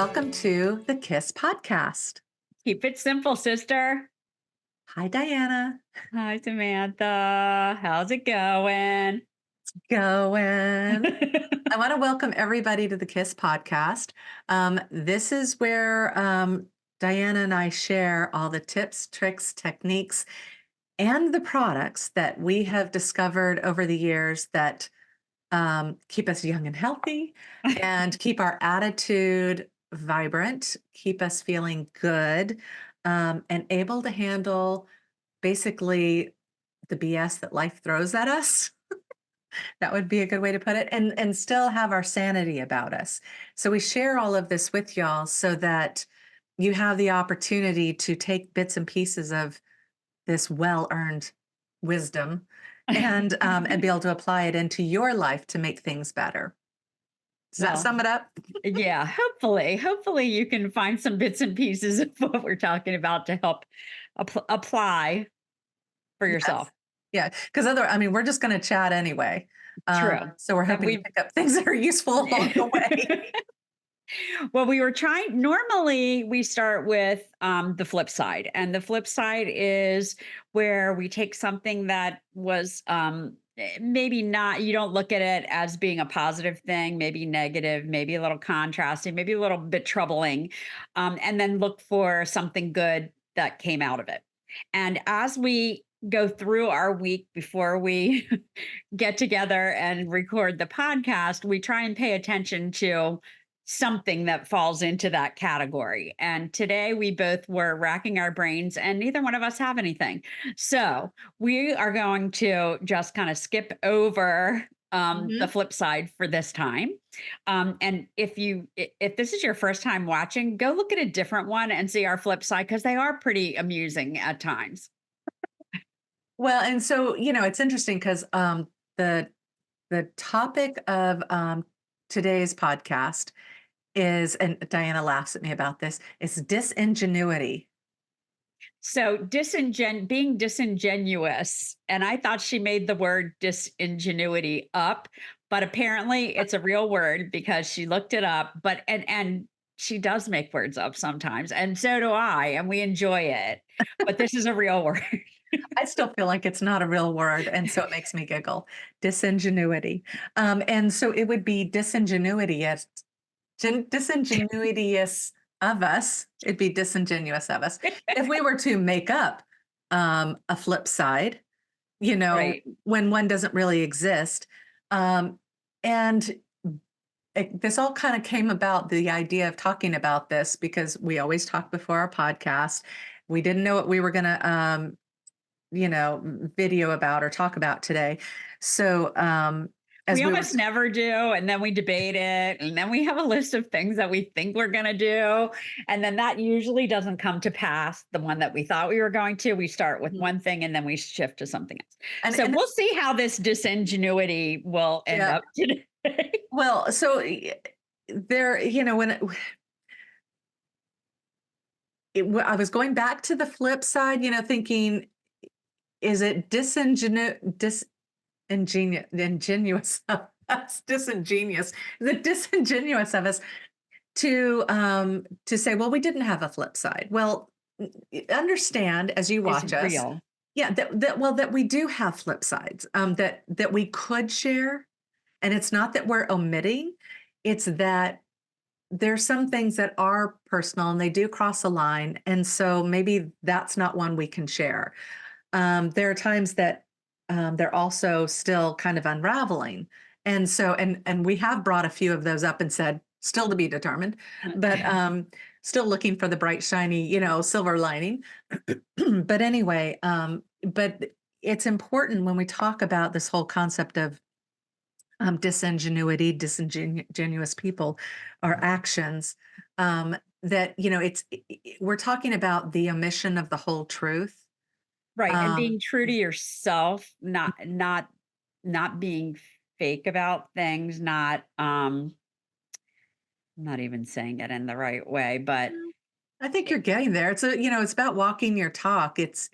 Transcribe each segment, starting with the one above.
welcome to the KISS podcast. Keep it simple, sister. Hi, Diana. Hi, Samantha. How's it going? Going. I want to welcome everybody to the KISS podcast. This is where Diana and I share all the tips, tricks, techniques, and the products that we have discovered over the years that keep us young and healthy and keep our attitude vibrant, keep us feeling good, and able to handle basically the BS that life throws at us. That would be a good way to put it, and still have our sanity about us. So we share all of this with y'all so that you have the opportunity to take bits and pieces of this well-earned wisdom and be able to apply it into your life to make things better. Does that Well, sum it up? yeah, hopefully you can find some bits and pieces of what we're talking about to help apply for Yes. yourself. Yeah, because we're just going to chat anyway. True. So we're And hoping to pick up things that are useful along the way. Well, we were trying normally we start with the flip side. And the flip side is where we take something that was maybe not, you don't look at it as being a positive thing, maybe negative, maybe a little contrasting, maybe a little bit troubling, and then look for something good that came out of it. And as we go through our week before we get together and record the podcast, we try and pay attention to something that falls into that category. And today we both were racking our brains and neither one of us have anything. So we are going to just kind of skip over the Mhm. flip side for this time. And if this is your first time watching, go look at a different one and see our flip side because they are pretty amusing at times. Well, and so, it's interesting because the topic of today's podcast is, and Diana laughs at me about this, is disingenuity. So being disingenuous, and I thought she made the word disingenuity up, but apparently it's a real word because she looked it up. But and she does make words up sometimes, and so do I, and we enjoy it. But this is a real word. I still feel like it's not a real word, and so it makes me giggle. Disingenuity. And so it would be disingenuous of us. It'd be disingenuous of us if we were to make up a flip side, Right. when one doesn't really exist. And this all kind of came about, the idea of talking about this, because we always talk before our podcast. We didn't know what we were going to video about or talk about today. So, as We we were, almost never do. And then we debate it. And then we have a list of things that we think we're going to do. And then that usually doesn't come to pass. The one that we thought we were going to, we start with one thing and then we shift to something else. So and we'll it's, see how this disingenuity will end yeah, up today. well, so there, when I was going back to the flip side, thinking, is it disingenuous of us, disingenuous? Is it disingenuous of us to say, well, we didn't have a flip side? Well, understand as you Is watch us, real. yeah, that we do have flip sides, that we could share, and it's not that we're omitting, it's that there's some things that are personal and they do cross a line, and so maybe that's not one we can share. There are times that they're also still kind of unraveling, and so and we have brought a few of those up and said still to be determined, but still looking for the bright shiny silver lining. But anyway, but it's important when we talk about this whole concept of disingenuous people, our actions, that we're talking about the omission of the whole truth. Right. And Um, being true to yourself, not being fake about things, not even saying it in the right way, but Well, I think you're getting there. It's about walking your talk. It's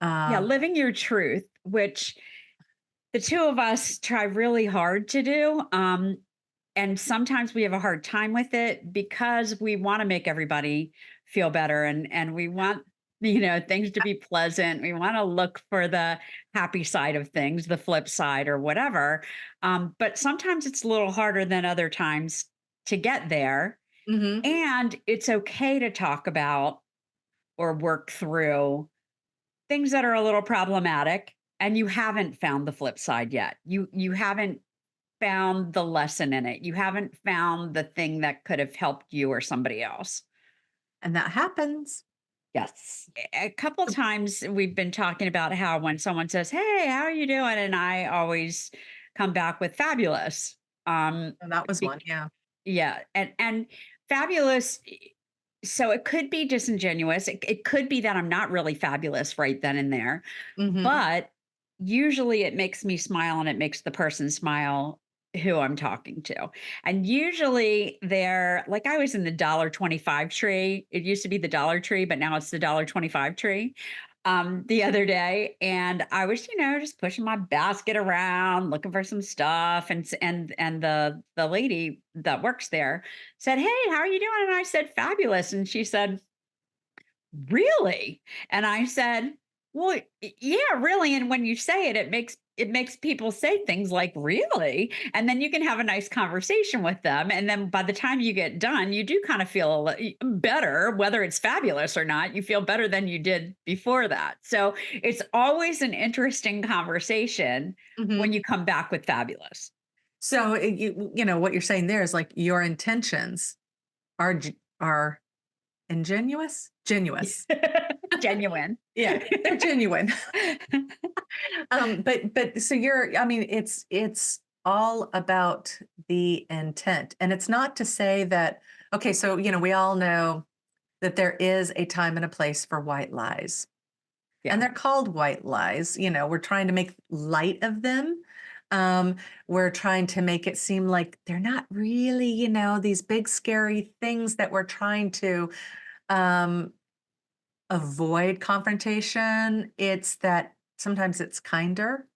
yeah, um, living your truth, which the two of us try really hard to do. and sometimes we have a hard time with it because we want to make everybody feel better, and we want things to be pleasant. We want to look for the happy side of things, the flip side or whatever. But sometimes it's a little harder than other times to get there, Mhm. and it's okay to talk about or work through things that are a little problematic, and you haven't found the flip side yet. You haven't found the lesson in it. You haven't found the thing that could have helped you or somebody else. And that happens. Yes. A couple times we've been talking about how when someone says, "Hey, how are you doing?" and I always come back with fabulous. And that was one, bec- yeah. yeah, and fabulous. So it could be disingenuous. It could be that I'm not really fabulous right then and there, Mhm. but usually it makes me smile and it makes the person smile who I'm talking to. And usually they're like, I was in the $1.25 tree. It used to be the Dollar Tree, but now it's the $1.25 tree. The other day, and I was, just pushing my basket around, looking for some stuff, and the lady that works there said, "Hey, how are you doing?" And I said, "Fabulous." And she said, "Really?" And I said, "Well, yeah, really." And when you say it, it makes people say things like, "Really?" And then you can have a nice conversation with them. And then by the time you get done, you do kind of feel better, whether it's fabulous or not. You feel better than you did before that. So it's always an interesting conversation when Mhm. you come back with fabulous. So, what you're saying there is like your intentions are ingenuous? Genuous. Genuine. Yeah, they're genuine. But so I mean, it's all about the intent. And it's not to say that, okay, so, we all know that there is a time and a place for white lies. And Yeah. they're called white lies. We're trying to make light of them. Um, we're trying to make it seem like they're not really, these big scary things that we're trying to um avoid confrontation. It's that sometimes it's kinder.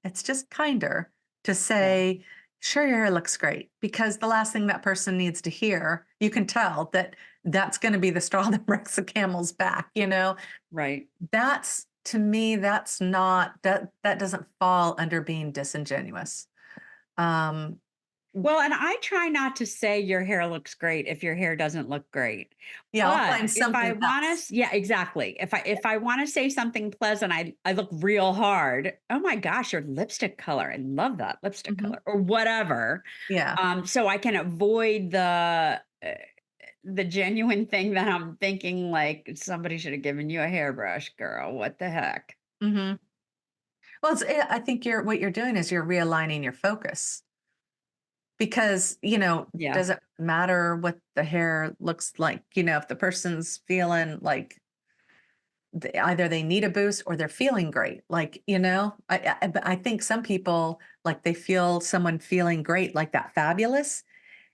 It's just kinder to Yeah. say, sure, your hair looks great, because the last thing that person needs to hear, you can tell that that's going to be the straw that breaks the camel's back. Right. That's, to me, that's not, that doesn't fall under being disingenuous. Um, Well, and I try not to say your hair looks great if your hair doesn't look great. yeah, I'll But find if I something want else. to, yeah, exactly. If I want to say something pleasant, I look real hard. Oh my gosh, your lipstick color. I love that lipstick Mhm. color or whatever. Yeah. So I can avoid the genuine thing that I'm thinking like somebody should have given you a hairbrush, girl. What the heck? Hmm. Well, I think what you're doing is you're realigning your focus. Because, Yeah. does it matter what the hair looks like? If the person's feeling like either they need a boost or they're feeling great. Like, but I think some people, like, they feel someone feeling great, like that fabulous.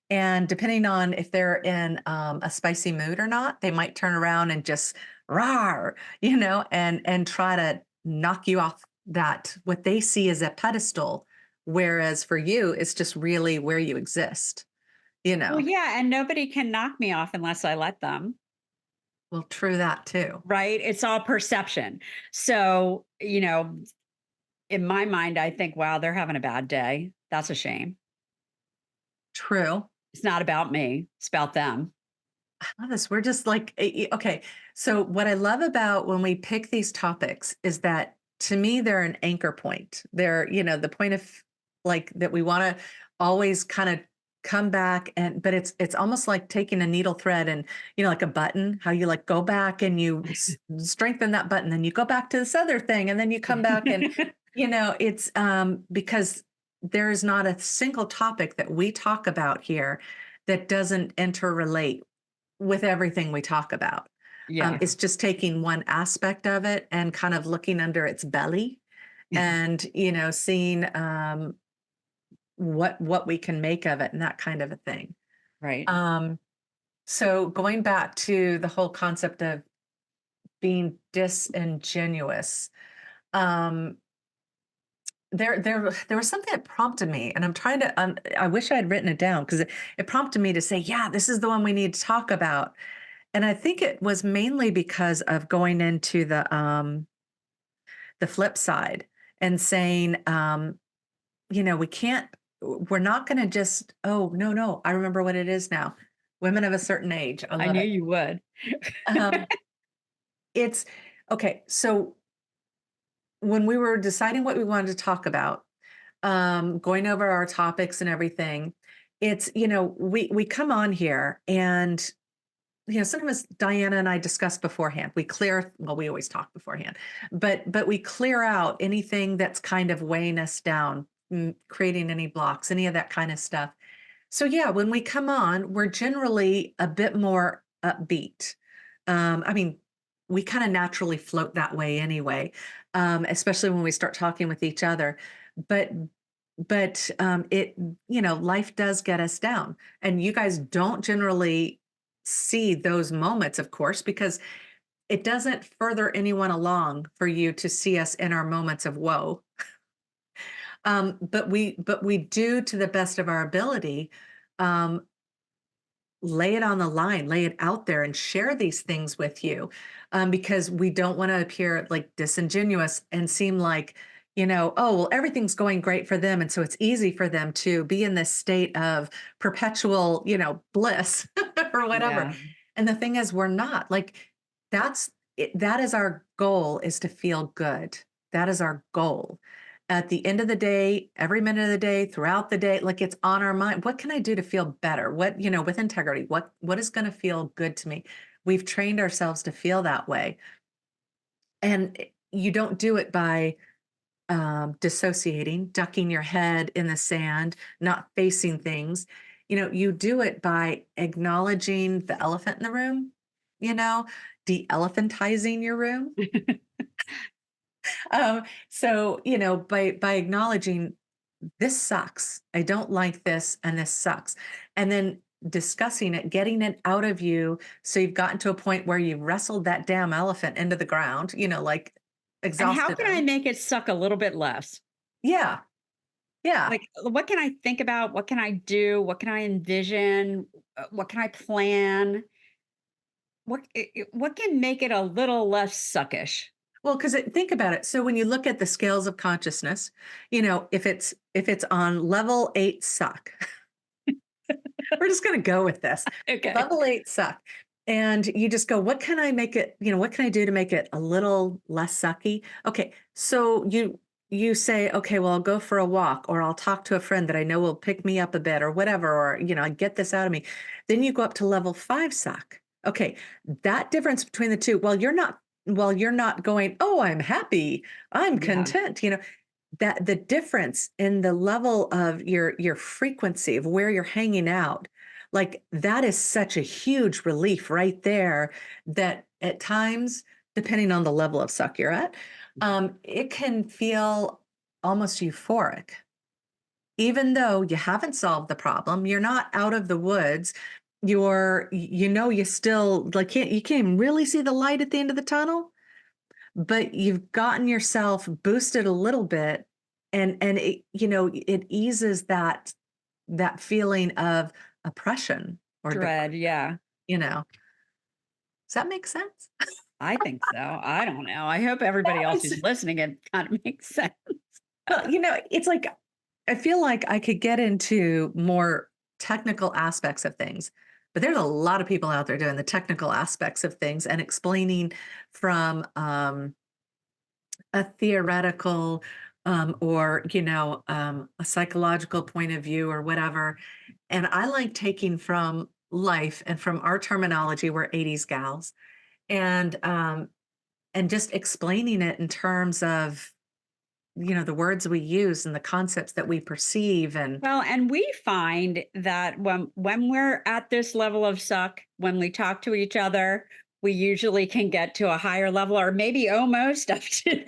And depending on if they're in a spicy mood or not, they might turn around and just rawr, and try to knock you off that what they see as a pedestal. Whereas for you, it's just really where you exist, you Well, know. yeah, and nobody can knock me off unless I let them. Well, true that too. Right? It's all perception. So, in my mind, I think, wow, they're having a bad day. That's a shame. True. It's not about me, it's about them. I love this. We're just like, okay. So, what I love about when we pick these topics is that, to me, they're an anchor point. They're, the point of, like, that we want to always kind of come back, but it's almost like taking a needle thread and, like a button, how you like go back and you strengthen that button, then you go back to this other thing, and then you come back and, it's because there is not a single topic that we talk about here that doesn't interrelate with everything we talk about. Yeah. It's just taking one aspect of it and kind of looking under its belly and, seeing what we can make of it and that kind of a thing. Right. Um, so going back to the whole concept of being disingenuous, um, there was something that prompted me, and I'm trying to. I wish I had written it down because it prompted me to say, "Yeah, this is the one we need to talk about." And I think it was mainly because of going into the flip side and saying, we can't. We're not going to just. Oh no, no! I remember what it is now. Women of a certain age. I I love knew it. you would. Um, it's okay. So when we were deciding what we wanted to talk about, going over our topics and everything, it's, we come on here and, sometimes Diana and I discuss beforehand. We always talk beforehand, but we clear out anything that's kind of weighing us down, creating any blocks, any of that kind of stuff. So yeah, when we come on, we're generally a bit more upbeat. I mean, we kind of naturally float that way anyway, especially when we start talking with each other. But it life does get us down, and you guys don't generally see those moments, of course, because it doesn't further anyone along for you to see us in our moments of woe. But we do, to the best of our ability, um, lay it on the line, lay it out there, and share these things with you, because we don't want to appear like disingenuous and seem like, oh, well, everything's going great for them. And so it's easy for them to be in this state of perpetual, bliss or whatever. Yeah. And the thing is, we're not like that's it, that is our goal, is to feel good. That is our goal. At the end of the day, every minute of the day, throughout the day, like it's on our mind. What can I do to feel better? What, with integrity, what is going to feel good to me? We've trained ourselves to feel that way. And you don't do it by dissociating, ducking your head in the sand, not facing things. You do it by acknowledging the elephant in the room, you know, de-elephantizing your room. So, by acknowledging, this sucks. I don't like this, and this sucks. And then discussing it, getting it out of you. So you've gotten to a point where you've wrestled that damn elephant into the ground, like And how exhausted can I him. make it suck a little bit less? Yeah. Yeah. Like, what can I think about? What can I do? What can I envision? What can I plan? What can make it a little less suckish? Well, because think about it. So when you look at the scales of consciousness, if it's on level 8 suck, we're just going to go with this. Okay. Level 8 suck. And you just go, what can I make it, what can I do to make it a little less sucky? Okay. So you say, okay, well, I'll go for a walk, or I'll talk to a friend that I know will pick me up a bit, or whatever, or I get this out of me. Then you go up to level 5 suck. Okay. That difference between the two, you're not going, oh, I'm happy, I'm Yeah. content, that the difference in the level of your frequency of where you're hanging out, like that is such a huge relief right there, that at times, depending on the level of suck you're at, it can feel almost euphoric. Even though you haven't solved the problem, you're not out of the woods. You still, like, you can't even really see the light at the end of the tunnel, but you've gotten yourself boosted a little bit, and it eases that feeling of oppression or Dread. depression, Yeah. you know. Does that make sense? I think so. I don't know. I hope everybody else It's who's listening, it kind of makes sense. well, it's like I feel like I could get into more technical aspects of things, but there's a lot of people out there doing the technical aspects of things and explaining from a theoretical, or a psychological point of view or whatever. And I like taking from life and from our terminology, we're 80s gals, and just explaining it in terms of the words we use and the concepts that we perceive. And Well, and we find that when we're at this level of suck, when we talk to each other, we usually can get to a higher level, or maybe almost up to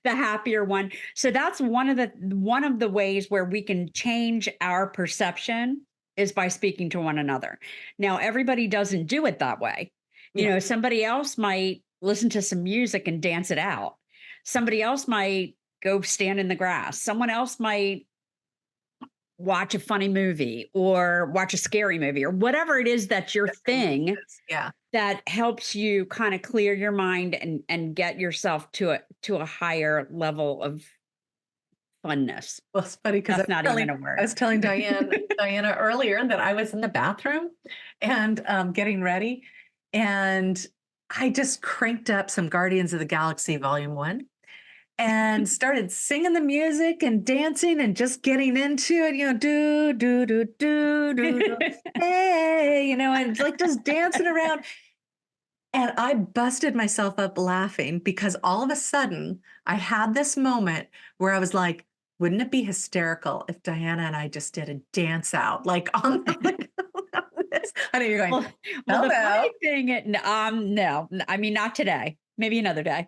the happier one. So that's one of the ways where we can change our perception, is by speaking to one another. Now, everybody doesn't do it that way. yeah, Somebody else might listen to some music and dance it out. Somebody else might go stand in the grass. Someone else might watch a funny movie or watch a scary movie or whatever it is that's your The thing thing is, yeah. that helps you kind of clear your mind and get yourself to a higher level of funness. Well, it's funny because That's not even a I word. was telling Diana earlier that I was in the bathroom and, getting ready, and I just cranked up some Guardians of the Galaxy Volume 1 and started singing the music and dancing and just getting into it, do, do, do, do, do, do, hey, and like just dancing around. And I busted myself up laughing because all of a sudden I had this moment where I was like, wouldn't it be hysterical if Diana and I just did a dance out like on like, this? I know you're going, Well, well, hell the funny no. thing, no, I mean, not today. Maybe another day.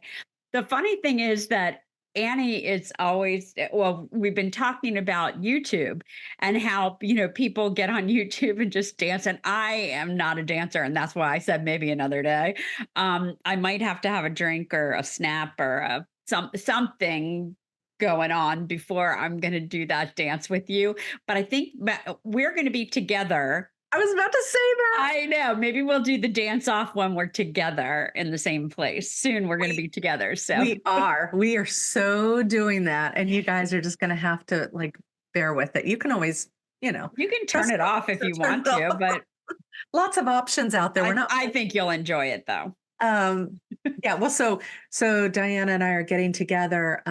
The funny thing is that Annie is always, well, we've been talking about YouTube and how, people get on YouTube and just dance. And I am not a dancer. And that's why I said maybe another day. I might have to have a drink or a snap or something going on before I'm going to do that dance with you. But I think we're going to be together. I was about to say that. I know. Maybe we'll do the dance off when we're together in the same place. Soon we're going to We be together. So we are so doing that. And you guys are just gonna have to like bear with it. You can always, you can press turn it the off if button you to turn want it to, off. but Lots of options out there. We're not I think you'll enjoy it though. um yeah, well, so Diana and I are getting together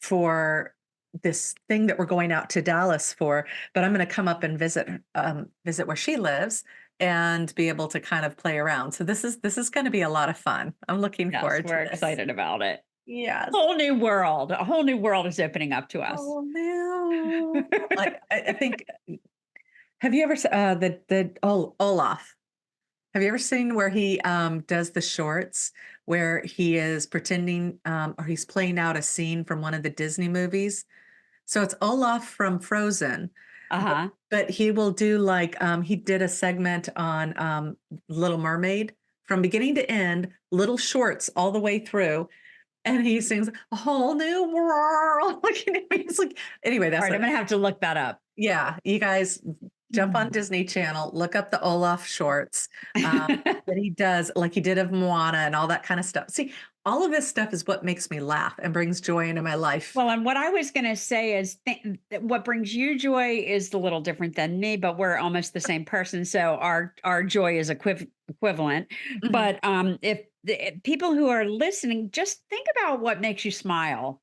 for this thing that we're going out to Dallas for, but I'm going to come up and visit where she lives and be able to kind of play around. So this is going to be a lot of fun. I'm looking Yes, forward to we're this. excited about it. Yes. Whole new world. A whole new world is opening up to us. Oh no. Like I think have you ever Olaf? Have you ever seen where he does the shorts where he is pretending or he's playing out a scene from one of the Disney movies? So it's Olaf from Frozen, but Uh-huh. he will do like he did a segment on Little Mermaid from beginning to end, little shorts all the way through, and he sings a whole new world. Like, it's like anyway, All that's right, I'm what. gonna have to look that up. Yeah, you guys jump on Mhm. Disney Channel, look up the Olaf shorts that he does, like he did of Moana and all that kind of stuff. See, all of this stuff is what makes me laugh and brings joy into my life. Well, and what I was going to say is what brings you joy is a little different than me, but we're almost the same person. So our joy is equivalent. Mhm. But if people who are listening, just think about what makes you smile.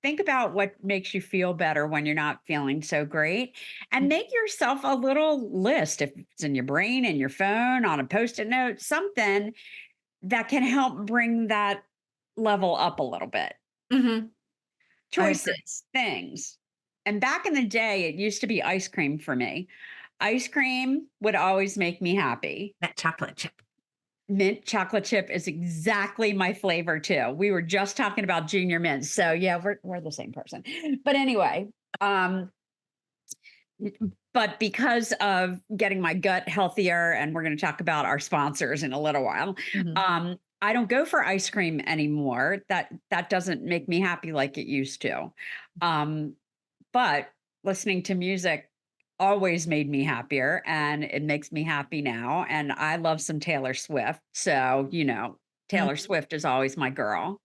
Think about what makes you feel better when you're not feeling so great, and make yourself a little list. If it's in your brain, in your phone, on a post-it note, something that can help bring that level up a little bit. Mhm. I agree. Choices, things. And back in the day, it used to be ice cream for me. Ice cream would always make me happy. That chocolate chip. Mint chocolate chip is exactly my flavor too. We were just talking about junior mints. So yeah, we're the same person. But anyway, um but because of getting my gut healthier, and we're going to talk about our sponsors in a little while, Mhm. I don't go for ice cream anymore. That doesn't make me happy like it used to. Um, but listening to music always made me happier, and it makes me happy now. And I love some Taylor Swift. So, Taylor Mhm. Swift is always my girl.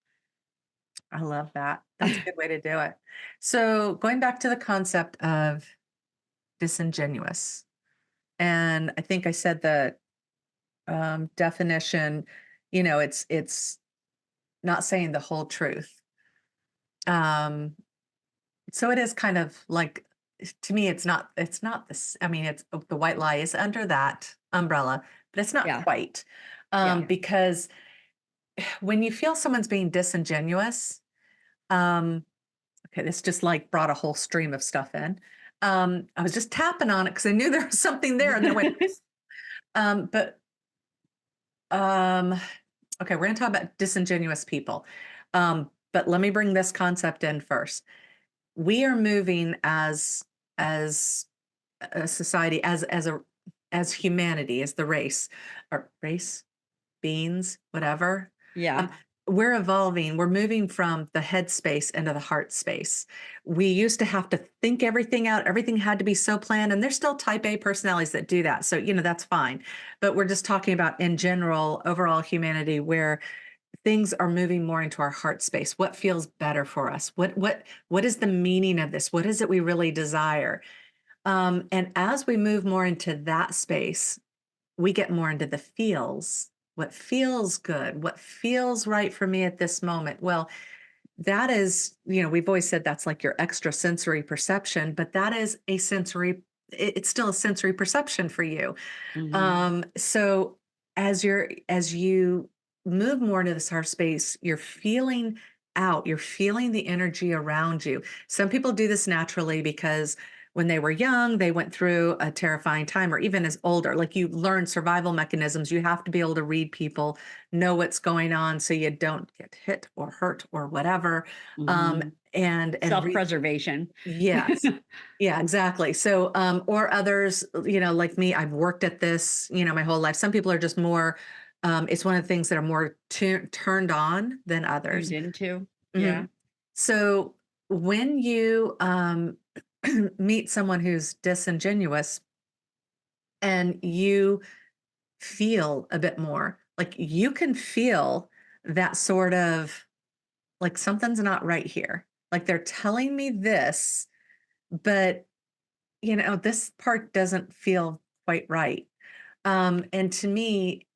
I love that. That's a good way to do it. So going back to the concept of disingenuous, and I think I said the definition. It's not saying the whole truth. Um, so it is kind of like to me, it's not this. I mean, it's the white lie is under that umbrella, but it's not Yeah. quite Yeah. because when you feel someone's being disingenuous, um, okay, this just like brought a whole stream of stuff in. I was just tapping on it because I knew there was something there, and then I went, but um, okay, we're going to talk about disingenuous people. But let me bring this concept in first. We are moving as a society, as humanity, as the race, or race, beings, whatever. Yeah. we're evolving. We're moving from the head space into the heart space. We used to have to think everything out. Everything had to be so planned. And there's still type A personalities that do that. So, that's fine. But we're just talking about in general, overall humanity, where things are moving more into our heart space. What feels better for us? What is the meaning of this? What is it we really desire? And as we move more into that space, we get more into the feels. What feels good? What feels right for me at this moment? Well, that is, we've always said that's like your extrasensory perception, but that is a sensory, it's still a sensory perception for you. Mhm. So as you move more into this heart space, you're feeling out, you're feeling the energy around you. Some people do this naturally because when they were young, they went through a terrifying time, or even as older, like you learn survival mechanisms. You have to be able to read people, know what's going on so you don't get hit or hurt or whatever. Mhm. And read. Self-preservation. Yes. Yeah, exactly. So, or others, like me, I've worked at this, my whole life. Some people are just more, it's one of the things that are more turned on than Tuned others. into. Mhm. Yeah. So when you meet someone who's disingenuous and you feel a bit more, like you can feel that sort of like something's not right here. Like they're telling me this, but this part doesn't feel quite right. And to me,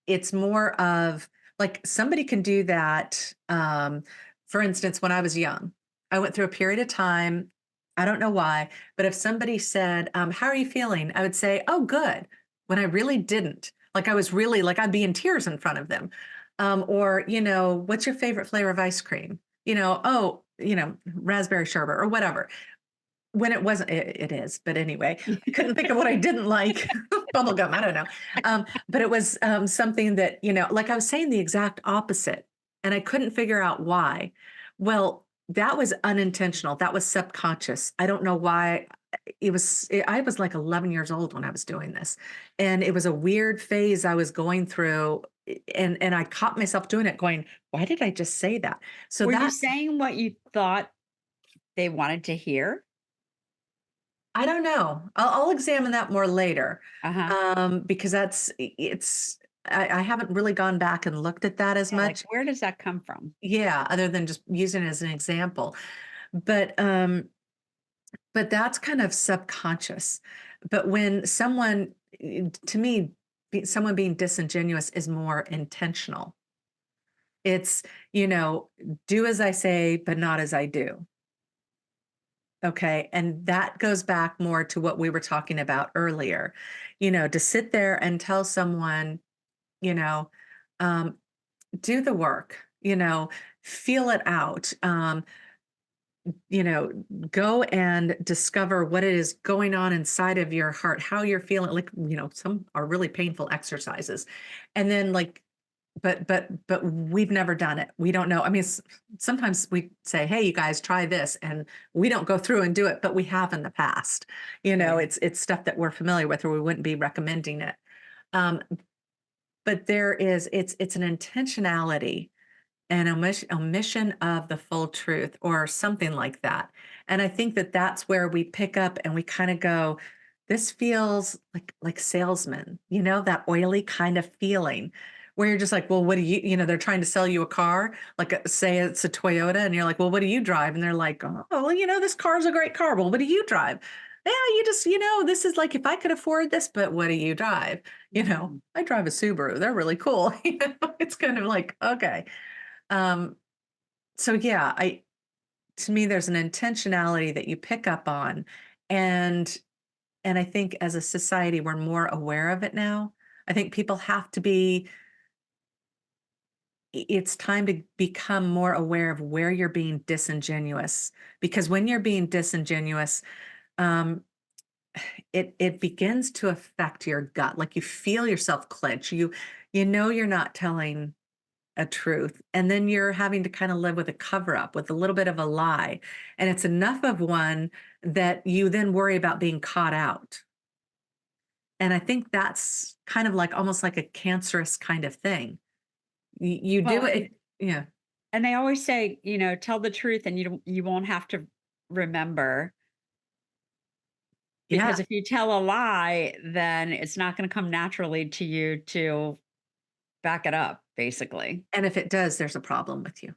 it's more of like somebody can do that. For instance, when I was young, I went through a period of time. I don't know why, but if somebody said, "How are you feeling?" I would say, "Oh, good," when I really didn't. Like I was really like I'd be in tears in front of them. Or, what's your favorite flavor of ice cream? Oh, raspberry sherbet or whatever. When it wasn't, it is, but anyway, I couldn't think of what I didn't like. Bubblegum, I don't know. But it was, something that, like I was saying the exact opposite, and I couldn't figure out why. Well, that was unintentional, that was subconscious. I don't know why. I was like 11 years old when I was doing this, and it was a weird phase I was going through, and I caught myself doing it going, "Why did I just say that?" So Were you that saying what you thought they wanted to hear? I don't know. I'll examine that more later, Uh-huh. because I haven't really gone back and looked at that as Yeah, like, much. where does that come from? Yeah, other than just using it as an example. But but that's kind of subconscious. But when someone, to me, someone being disingenuous is more intentional. It's, you know, do as I say, but not as I do. Okay. And that goes back more to what we were talking about earlier. To sit there and tell someone, you know, um, do the work, feel it out, you know, go and discover what it is going on inside of your heart, how you're feeling. Like, some are really painful exercises. And then, like, but we've never done it. We don't know. I mean, sometimes we say, "Hey, you guys, try this," and we don't go through and do it, but we have in the past. Right. It's stuff that we're familiar with, or we wouldn't be recommending it. Um, but it's an intentionality and omission of the full truth, or something like that. And I think that that's where we pick up and we kind of go, "This feels like salesman," that oily kind of feeling where you're just like, "Well, what do they're trying to sell you a car, like say it's a Toyota, and you're like, "Well, what do you drive?" And they're like, "Oh, well, this car's a great car. Well, what do you drive?" Yeah, you just, this is like, if I could afford this, but what do you drive? Mhm. I drive a Subaru. They're really cool. It's kind of like, okay. Um, so yeah, I to me there's an intentionality that you pick up on, and I think as a society we're more aware of it now. I think people have to be it's time to become more aware of where you're being disingenuous, because when you're being disingenuous, um it begins to affect your gut. Like you feel yourself clench. You're not telling a truth, and then you're having to kind of live with a cover up, with a little bit of a lie, and it's enough of one that you then worry about being caught out. And I think that's kind of like almost like a cancerous kind of thing. You do Well, it. Yeah. And they always say, tell the truth and you won't have to remember, because Yeah. if you tell a lie, then it's not going to come naturally to you to back it up, basically. And if it does, there's a problem with you.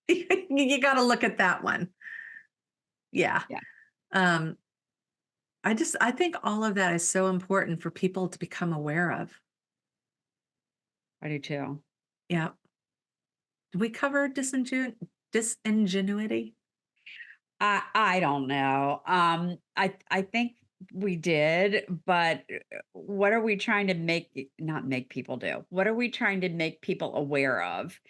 You got to look at that one. Yeah. Yeah, Um, I think all of that is so important for people to become aware of. I do too. Yeah. We covered disingenuity. I don't know. I think we did, but what are we trying to not make people do? What are we trying to make people aware of,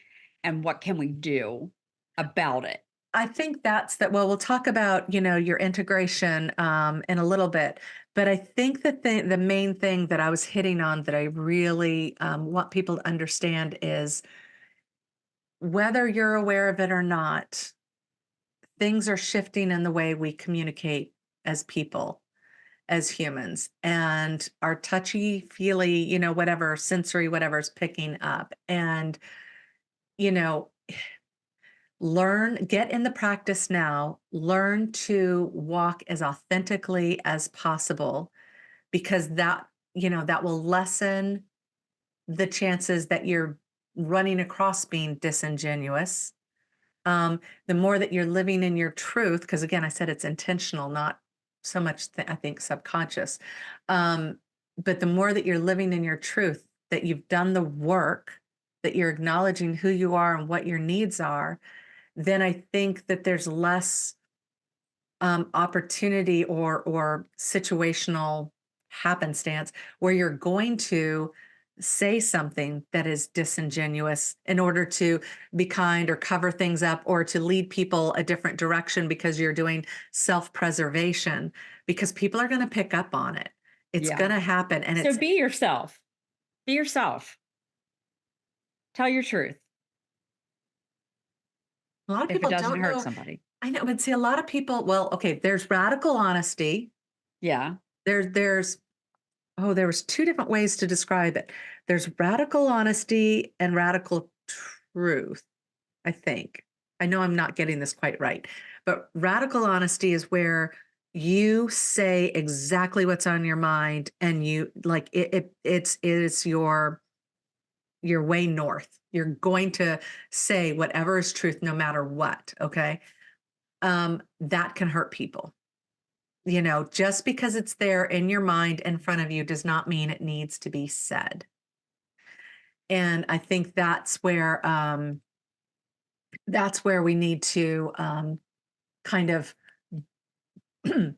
and what can we do about it? I think that's that. Well, we'll talk about, your integration in a little bit. But I think that the main thing that I was hitting on that I really want people to understand is whether you're aware of it or not, things are shifting in the way we communicate as people, as humans, and our touchy feely, whatever sensory, whatever's picking up. And, you know, get in the practice now, learn to walk as authentically as possible, because that will lessen the chances that you're running across being disingenuous. The more that you're living in your truth, because again, I said it's intentional, not so much, I think, subconscious. Um, but the more that you're living in your truth, that you've done the work, that you're acknowledging who you are and what your needs are, then I think that there's less opportunity or situational happenstance where you're going to say something that is disingenuous in order to be kind or cover things up or to lead people a different direction because you're doing self-preservation, because people are going to pick up on it. It's Yeah. going to happen. And So it's be yourself. Be yourself. Tell your truth a lot of if it people doesn't don't hurt know. somebody. I know, but see, a lot of people, well, okay, there's radical honesty. Yeah. There's Oh, there was 2 different ways to describe it. There's radical honesty and radical truth, I think. I know I'm not getting this quite right, but radical honesty is where you say exactly what's on your mind, and you like it's your way north. You're going to say whatever is truth no matter what, okay? That can hurt people. Just because it's there in your mind in front of you does not mean it needs to be said. And I think that's where we need to kind of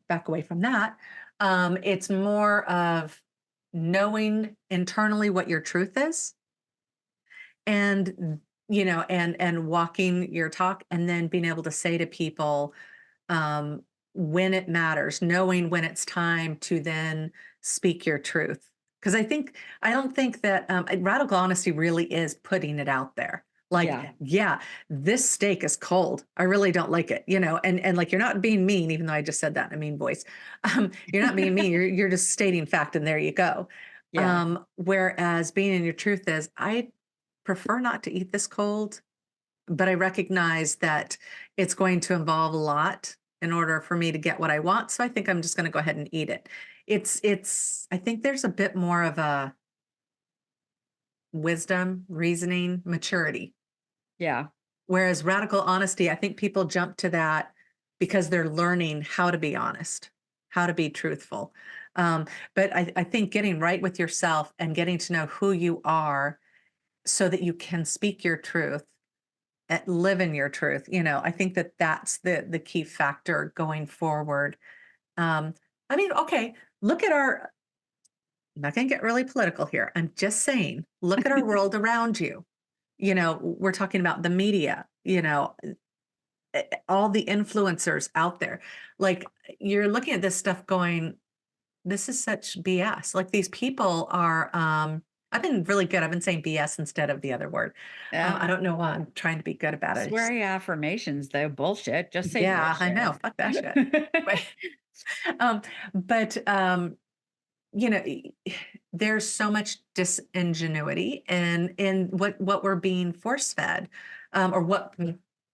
back away from that. It's more of knowing internally what your truth is, and and walking your talk, and then being able to say to people um, when it matters, knowing when it's time to then speak your truth. Because I don't think that radical honesty really is putting it out there. Like, Yeah. yeah, this steak is cold. I really don't like it, and like you're not being mean, even though I just said that in a mean voice. You're not being mean. You're just stating fact, and there you go. Yeah. Whereas being in your truth is, I prefer not to eat this cold, but I recognize that it's going to involve a lot in order for me to get what I want. So I think I'm just going to go ahead and eat it. I think there's a bit more of a wisdom, reasoning, maturity. Yeah. Whereas radical honesty, I think people jump to that because they're learning how to be honest, how to be truthful. But I think getting right with yourself and getting to know who you are so that you can speak your truth, live in your truth. I think that that's the key factor going forward. Um, I mean, okay, look at our. I'm not going to get really political here. I'm just saying, look at our world around you. We're talking about the media. All the influencers out there. Like, you're looking at this stuff, going, this is such BS. Like, these people are. I've been really good. I've been saying BS instead of the other word. I Yeah. don't know why I'm trying to be good about it. Sweary affirmations, though. Bullshit. Just say Yeah, I know. bullshit. Fuck that shit. But, but you know, there's so much disingenuity in what we're being force fed, or what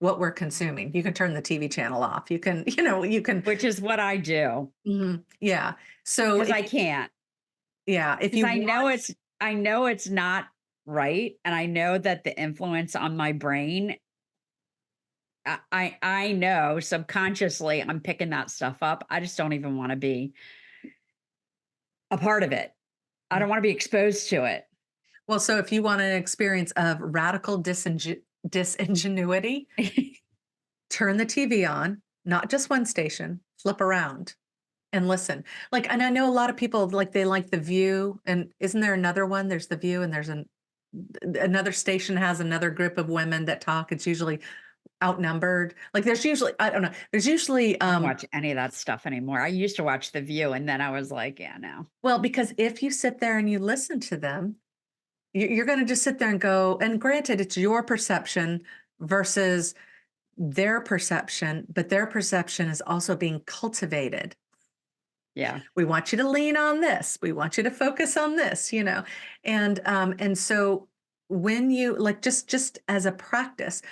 we're consuming. You can turn the TV channel off. You can, you can. which is what I do Mhm, yeah. So because if I can't. yeah, if Because you want, I know it's not right, and I know that the influence on my brain, I know subconsciously I'm picking that stuff up. I just don't even wanna be a part of it. I don't wanna be exposed to it. well, so if you want an experience of radical disingenuity, turn the TV on, not just one station, flip around and listen. Like, and I know a lot of people like they like The View, and isn't there another one? There's The View, and there's another station has another group of women that talk. It's usually outnumbered. Like there's usually, I don't know. There's usually I don't watch any of that stuff anymore. I used to watch The View, and then I was like, "Yeah, no." well, because if you sit there and you listen to them, you're going to just sit there and go, and granted, it's your perception versus their perception, but their perception is also being cultivated. Yeah. We want you to lean on this. We want you to focus on this, and so when you like just as a practice,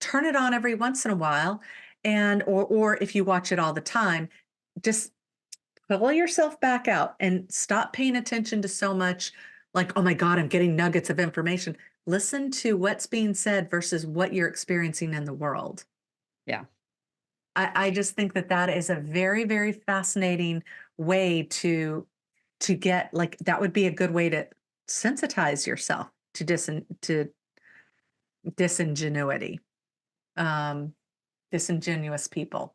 turn it on every once in a while, and or if you watch it all the time, just pull yourself back out and stop paying attention to so much like, oh my God, I'm getting nuggets of information. Listen to what's being said versus what you're experiencing in the world. Yeah. I just think that that is a very, very fascinating way to get like that would be a good way to sensitize yourself to to disingenuity, um, disingenuous people,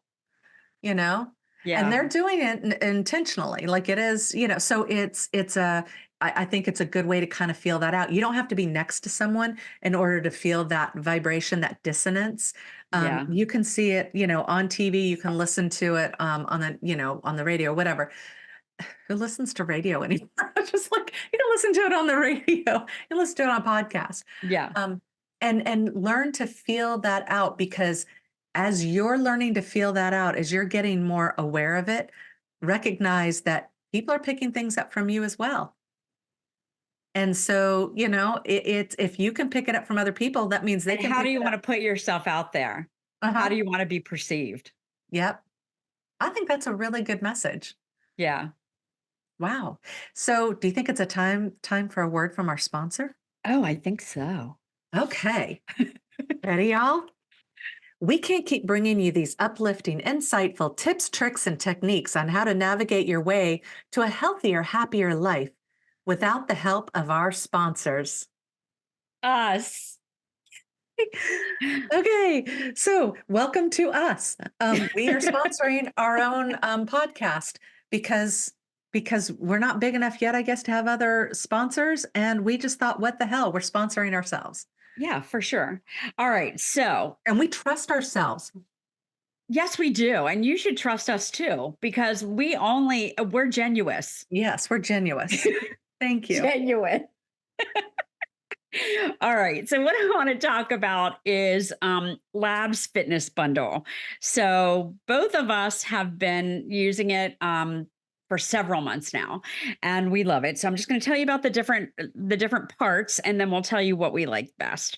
you know? And Yeah. they're doing it intentionally. Like it is, so it's a I think it's a good way to kind of feel that out. You don't have to be next to someone in order to feel that vibration, that dissonance. Yeah. You can see it, on TV. You can listen to it on the, on the radio, whatever. Who listens to radio anymore? Just like you can listen to it on the radio, you listen to it on a podcast, Yeah. um, and learn to feel that out because as you're learning to feel that out, as you're getting more aware of it, recognize that people are picking things up from you as well. And so, it's if you can pick it up from other people, that means they And can how do pick you it up. wanna put yourself out there? How Uh-huh. do you wanna be perceived? Yep. I think that's a really good message. Yeah. Wow. So, do you think it's a time for a word from our sponsor? Oh, I think so. Okay. Ready, y'all? We can't keep bringing you these uplifting, insightful tips, tricks, and techniques on how to navigate your way to a healthier, happier life without the help of our sponsors. Us. Okay, so welcome to us. We are sponsoring our own podcast because we're not big enough yet, I guess, to have other sponsors, and we just thought, what the hell, we're sponsoring ourselves, Yeah, for sure. All right, so and we trust ourselves. yes, we do, and you should trust us too because we're genuous. Yes, we're genuous. Thank you. Genuine. All right. So what I want to talk about is Labs Fitness Bundle. So both of us have been using it for several months now, and we love it. So I'm just going to tell you about the different parts, and then we'll tell you what we like best.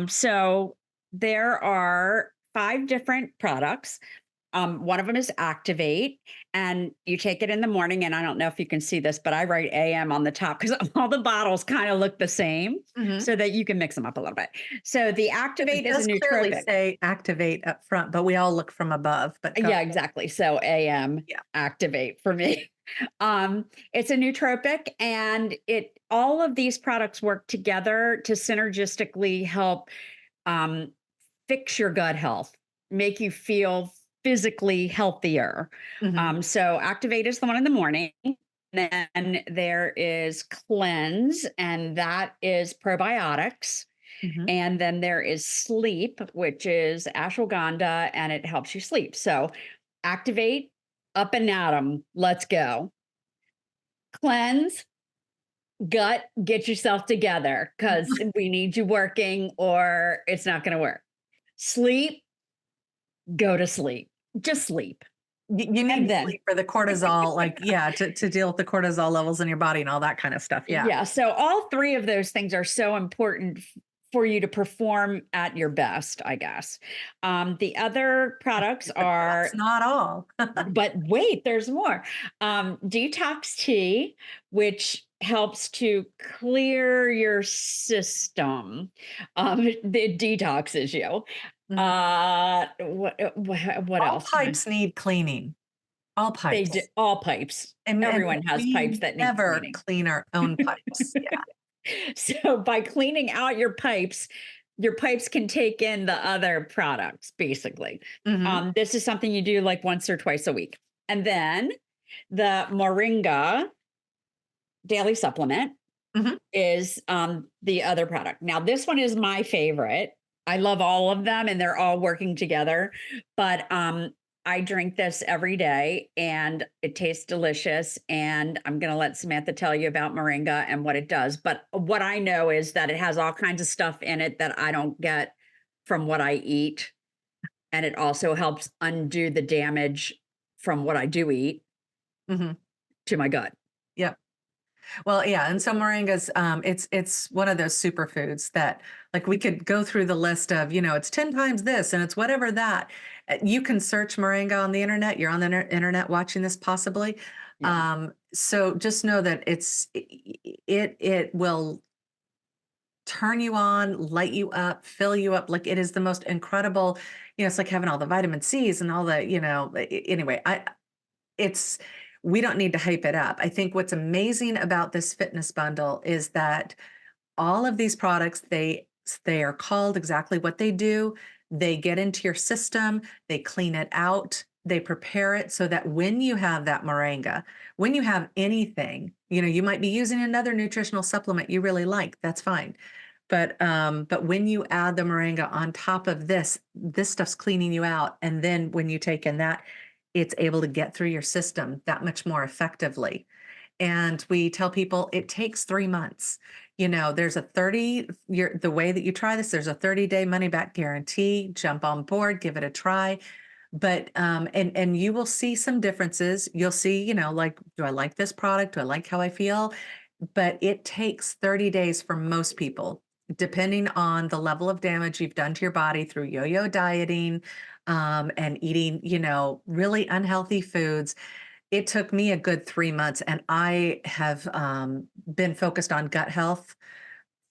So there are 5 different products. One of them is Activate, and you take it in the morning. And I don't know if you can see this, but I write AM on the top because all the bottles kind of look the same Mhm. so that you can mix them up a little bit. So the It Activate is a does clearly nootropic. say activate up front, but we all look from above, but go Yeah, ahead. exactly. So AM Yeah. Activate for me. It's a nootropic, and it all of these products work together to synergistically help um, fix your gut health, make you feel physically healthier. Mhm, So Activate is the one in the morning. Then there is Cleanse, and that is probiotics. mhm. And then there is Sleep, which is ashwagandha, and it helps you sleep. So Activate, up and at 'em. Let's go. Cleanse, gut, get yourself together because we need you working or it's not going to work. Sleep, go to sleep. Just sleep. You And need then sleep for the cortisol, like, yeah, to deal with the cortisol levels in your body and all that kind of stuff. Yeah. yeah, so all three of those things are so important for you to perform at your best, I guess. The other products But that's are, not all. but wait, there's more. Detox tea, which helps to clear your system. It detoxes you. Mhm. What All else? pipes need cleaning. All They do pipes. all pipes. And Everyone has pipes we that need never cleaning. clean our own pipes. Yeah. So by cleaning out your pipes can take in the other products, basically. Mhm. This is something you do like once or twice a week. And then the Moringa daily supplement Mhm. is the other product. Now, this one is my favorite. I love all of them and they're all working together. But I drink this every day and it tastes delicious. And I'm going to let Samantha tell you about Moringa and what it does. But what I know is that it has all kinds of stuff in it that I don't get from what I eat. And it also helps undo the damage from what I do eat Mhm. to my gut. Yep. Well, yeah, and so moringa's, it's one of those superfoods that, like, we could go through the list of, it's 10 times this and it's whatever that. You can search moringa on the internet. You're on the internet watching this possibly. Yeah. So just know that it will turn you on, light you up, fill you up. Like, it is the most incredible, it's like having all the vitamin C's and all the, anyway, it's we don't need to hype it up. I think what's amazing about this fitness bundle is that all of these products, they are called exactly what they do. They get into your system, they clean it out, they prepare it so that when you have that moringa, when you have anything, you might be using another nutritional supplement you really like, that's fine. But when you add the moringa on top of this stuff's cleaning you out. And then when you take in that, it's able to get through your system that much more effectively. And we tell people it takes 3 months. There's a 30 year, the way that you try this, there's a 30-day money back guarantee. Jump on board, give it a try. But and you will see some differences. You'll see, like, do I like this product? Do I like how I feel? But it takes 30 days for most people, depending on the level of damage you've done to your body through yo-yo dieting, and eating, really unhealthy foods. It took me a good 3 months, and I have been focused on gut health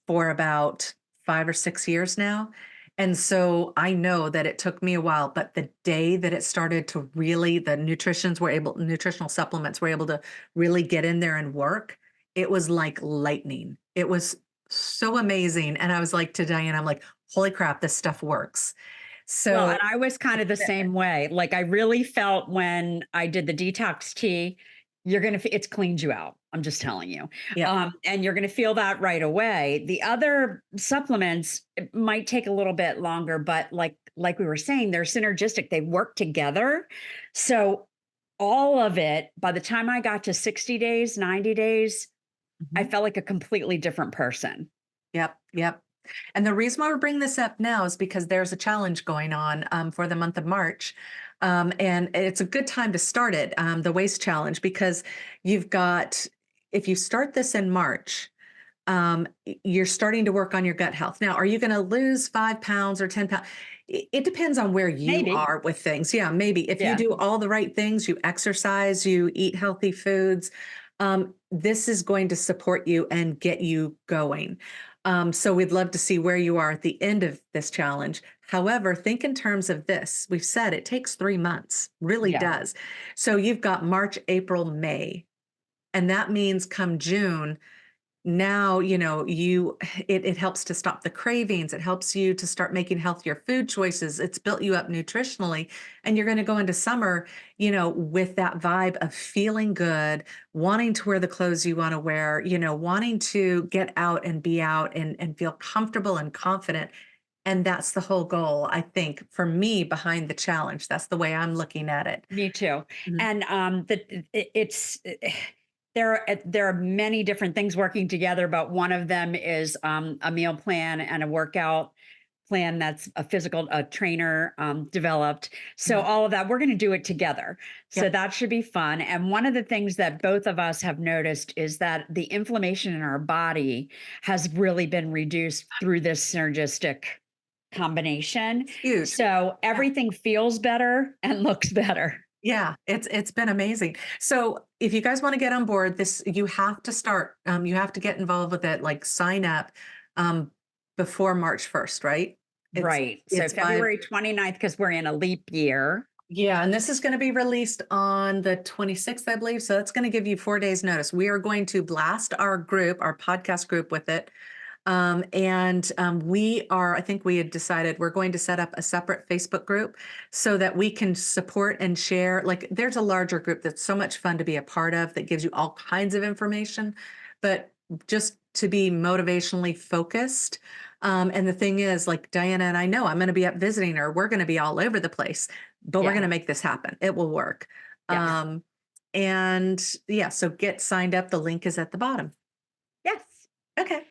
for about 5 or 6 years now. And so I know that it took me a while, but the day that it started to really, nutritional supplements were able to really get in there and work, it was like lightning. It was so amazing. And I was like to Diane, I'm like, holy crap, this stuff works. Well, So and I was kind of the same way. Like I really felt when I did the detox tea, it's cleaned you out. I'm just telling you. yeah. And you're going to feel that right away. The other supplements it might take a little bit longer, but like we were saying, they're synergistic. They work together. So all of it, by the time I got to 60 days, 90 days, I Mhm. felt like a completely different person. Yep, yep. And the reason why we're bringing this up now is because there's a challenge going on for the month of March. And it's a good time to start it, the waist challenge, because you've got, if you start this in March, you're starting to work on your gut health. Now, are you going to lose 5 pounds or 10 pounds? It depends on where you Maybe. are with things. Yeah, maybe if you Yeah. do all the right things, you exercise, you eat healthy foods, this is going to support you and get you going. So we'd love to see where you are at the end of this challenge. However, think in terms of this. We've said it takes 3 months, really Yeah. does. So you've got March, April, May. And that means come June, now it helps to stop the cravings, it helps you to start making healthier food choices, it's built you up nutritionally, and you're going to go into summer with that vibe of feeling good, wanting to wear the clothes you want to wear, wanting to get out and be out and feel comfortable and confident. And that's the whole goal, I think, for me, behind the challenge. That's the way I'm looking at it. Me too. Mhm. And there are many different things working together, but one of them is a meal plan and a workout plan that's a trainer developed. So Mhm. all of that, we're going to do it together. So Yep. that should be fun. And one of the things that both of us have noticed is that the inflammation in our body has really been reduced through this synergistic combination. It's huge. So Yeah. everything feels better and looks better. Yeah, it's been amazing. So if you guys want to get on board this, you have to start, you have to get involved with it, like sign up um before March 1st, right? It's Right. So it's by February 29th, because we're in a leap year. Yeah, and this is going to be released on the 26th, I believe. So that's going to give you 4 days notice. We are going to blast our group, our podcast group with it. I think we had decided we're going to set up a separate Facebook group so that we can support and share. Like, there's a larger group that's so much fun to be a part of that gives you all kinds of information, but just to be motivationally focused. And the thing is, like Diana and I know I'm going to be up visiting her. We're going to be all over the place, but we're going Yeah. to make this happen. It will work. Yes. Um, and yeah, so get signed up. The link is at the bottom. Yes. Okay.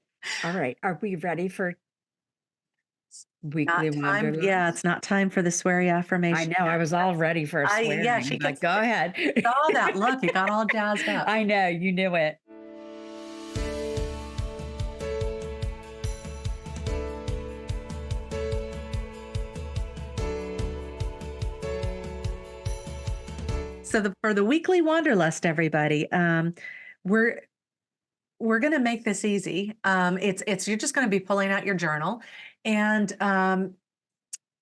All right. Are we ready for Weekly Not time. Yeah, Wanderlust? it's not time for the sweary I affirmation know. I yet. was all ready for Yeah, swearing, she but gets go ahead. saw that look. You got all jazzed up. I know. You knew it. So for the weekly wanderlust, everybody, we're we're gonna make this easy. It's you're just gonna be pulling out your journal, and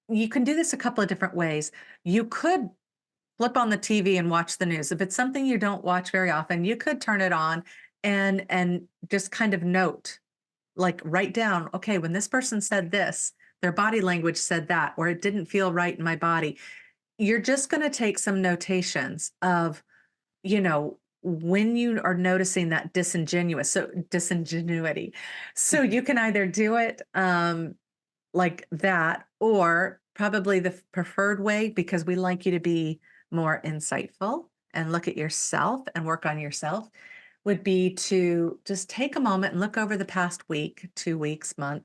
you can do this a couple of different ways. You could flip on the TV and watch the news. If it's something you don't watch very often, you could turn it on and just kind of note, like write down, okay, when this person said this, their body language said that, or it didn't feel right in my body. You're just going to take some notations of, when you are noticing that disingenuity. So you can either do it like that, or probably the preferred way, because we like you to be more insightful and look at yourself and work on yourself, would be to just take a moment and look over the past week, 2 weeks, month,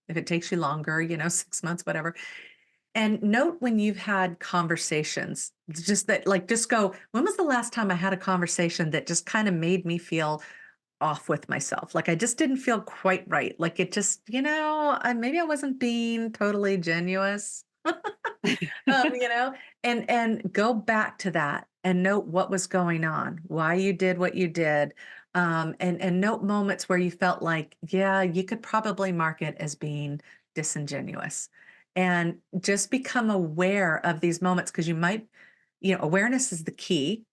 if it takes you longer, 6 months, whatever, and note when you've had conversations, just that, like, just go, when was the last time I had a conversation that just kind of made me feel off with myself? Like, I just didn't feel quite right. Like, it just, maybe I wasn't being totally genuous. um, you know, and go back to that and note what was going on, why you did what you did, and note moments where you felt like, yeah, you could probably mark it as being disingenuous, and just become aware of these moments, because awareness is the key.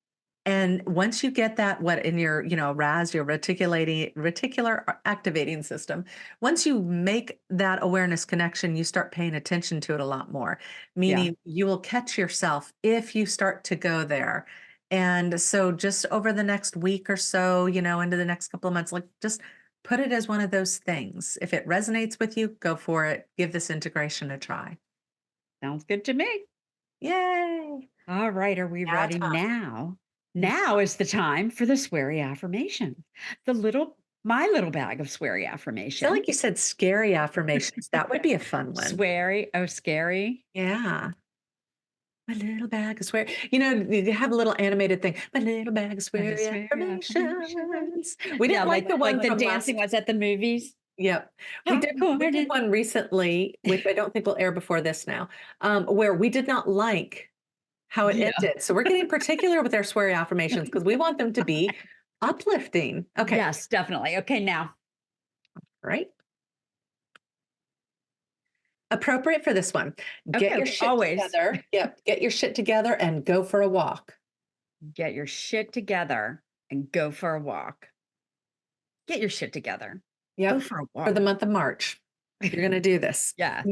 And once you get that, what in your, RAS, your reticular activating system, once you make that awareness connection, you start paying attention to it a lot more, Yeah. meaning you will catch yourself if you start to go there. And so just over the next week or so, into the next couple of months, like, just put it as one of those things. If it resonates with you, go for it. Give this integration a try. Sounds good to me. Yay. All right. Are we Now ready time. now? Now is the time for the sweary affirmation. My little bag of sweary I feel affirmation. like you said scary affirmations. That would be a fun one. Sweary. Oh, scary. Yeah. My little bag of swear. You have a little animated thing. My little bag of Oh, swear sweary affirmation. affirmations. We Yeah, didn't like the like one the from dancing last. was at the movies. Yep. We did Popcorn. one recently, which I don't think will air before this now, where we did not like how it Yeah. ended. So we're getting particular with our swear affirmations because we want them to be uplifting. Okay. Yes, definitely. Okay, now. Right. Appropriate for this one. Get Okay, your shit always together. Yep. Get your shit together and go for a walk. get your shit together and go for a walk. Get your shit together. Go Yep. for a For the walk. month of March. You're going to do this. Yeah.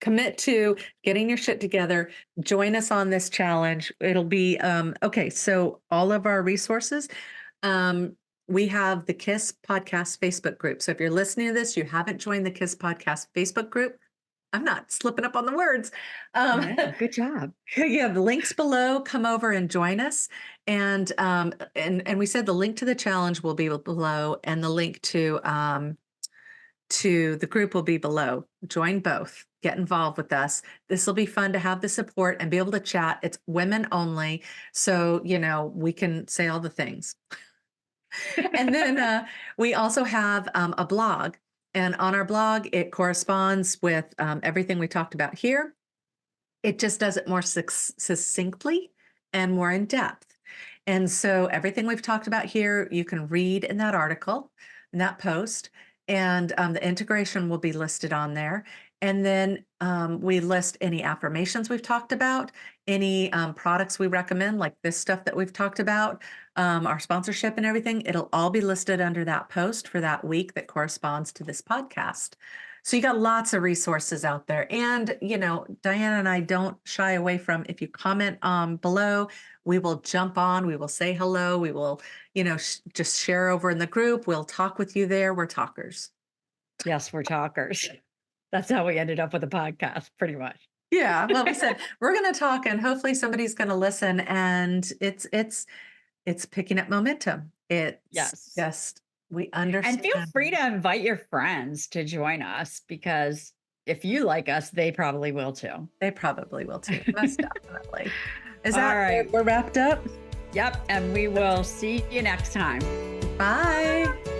Commit to getting your shit together. Join us on this challenge. It'll be okay. So all of our resources, we have the KISS podcast Facebook group. So if you're listening to this, you haven't joined the KISS podcast Facebook group, I'm not slipping up on the words. Yeah, good job. Yeah, the links below. Come over and join us. And we said the link to the challenge will be below, and the link to the group will be below. Join both. Get involved with us. This will be fun to have the support and be able to chat. It's women only. So, we can say all the things. And then we also have a blog. And on our blog, it corresponds with everything we talked about here. It just does it more succinctly and more in depth. And so everything we've talked about here, you can read in that article, in that post, and the integration will be listed on there. And then we list any affirmations we've talked about, any products we recommend, like this stuff that we've talked about, our sponsorship and everything. It'll all be listed under that post for that week that corresponds to this podcast. So you got lots of resources out there. And, Diana and I don't shy away from, if you comment below, we will jump on, we will say hello, we will, just share over in the group. We'll talk with you there. We're talkers. Yes, we're talkers. That's how we ended up with a podcast, pretty much. Yeah. Well, we said we're going to talk and hopefully somebody's going to listen, and it's picking up momentum. It's Yes. just, we And understand. feel free to invite your friends to join us, because if you like us, they probably will too. They probably will too. Most definitely. Is All that right. we're wrapped up? Yep. And we will see you next time. Bye.